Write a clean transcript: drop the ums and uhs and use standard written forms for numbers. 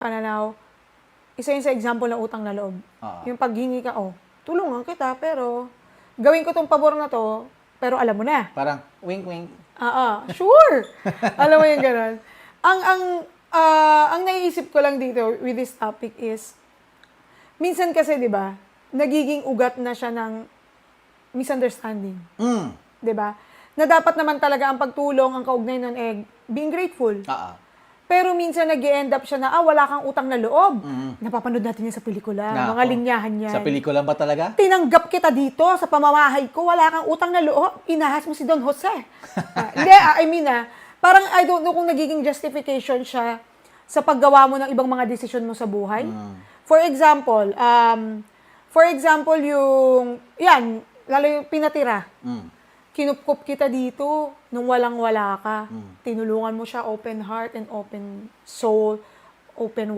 pananaw, isa yun sa example ng utang na loob. Yung paghingi ka, tulungan kita, pero gawin ko tong pabor na to, pero alam mo na. Parang wink-wink. Sure! Alam mo yung gano'n. Ang naiisip ko lang dito with this topic is, minsan kasi, di ba, nagiging ugat na siya ng misunderstanding. Di ba? Na dapat naman talaga ang pagtulong, ang kaugnay nun being grateful. Pero minsan nag-end up siya na, wala kang utang na loob. Napapanood natin yan sa pelikula. Mga linyahan yan. Sa pelikula ba talaga? Tinanggap kita dito sa pamamahay ko, wala kang utang na loob. Inahas mo si Don Jose. Hindi, I mean parang I don't know kung nagiging justification siya sa paggawa mo ng ibang mga desisyon mo sa buhay. For example, yan, lalo yung pinatira. Kinupkup kita dito nung walang-wala ka. Tinulungan mo siya, open heart and open soul, open